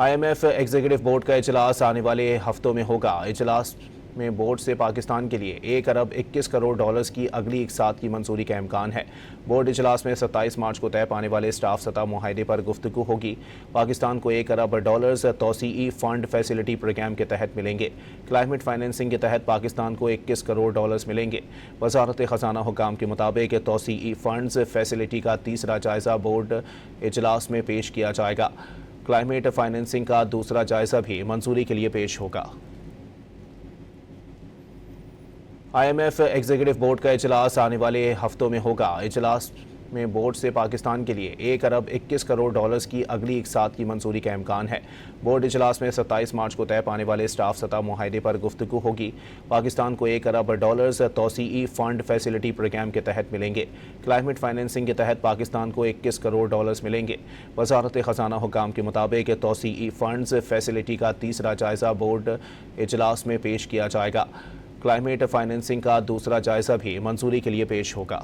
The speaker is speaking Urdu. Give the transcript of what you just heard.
IMF ایگزیکٹو بورڈ کا اجلاس آنے والے ہفتوں میں ہوگا۔ اجلاس میں بورڈ سے پاکستان کے لیے 1 ارب 21 کروڑ ڈالرز کی اگلی اقساط کی منظوری کا امکان ہے۔ بورڈ اجلاس میں 27 مارچ کو طے پانے والے اسٹاف سطح معاہدے پر گفتگو ہوگی۔ پاکستان کو 1 ارب ڈالرز توسیعی فنڈ فیسلٹی پروگرام کے تحت ملیں گے۔ کلائمیٹ فائنینسنگ کے تحت پاکستان کو 21 کروڑ ڈالرز ملیں گے۔ وزارت خزانہ حکام کے مطابق توسیعی فنڈز فیسلٹی کا تیسرا جائزہ بورڈ اجلاس میں پیش کیا جائے گا۔ کلائمیٹ فائنینسنگ کا دوسرا جائزہ بھی منظوری کے لیے پیش ہوگا۔ IMF ایگزیکٹو بورڈ کا اجلاس آنے والے ہفتوں میں ہوگا۔ اجلاس میں بورڈ سے پاکستان کے لیے 1 ارب 21 کروڑ ڈالرز کی اگلی اقساط کی منظوری کا امکان ہے۔ بورڈ اجلاس میں 27 مارچ کو طے پانے والے اسٹاف سطح معاہدے پر گفتگو ہوگی۔ پاکستان کو 1 ارب ڈالرز توسیعی فنڈ فیسلٹی پروگرام کے تحت ملیں گے۔ کلائمیٹ فائنینسنگ کے تحت پاکستان کو 21 کروڑ ڈالرز ملیں گے۔ وزارت خزانہ حکام کے مطابق توسیعی فنڈز فیسلٹی کا تیسرا جائزہ بورڈ اجلاس میں پیش کیا جائے گا۔ کلائمیٹ فائنینسنگ کا دوسرا جائزہ بھی منظوری کے لیے پیش ہوگا۔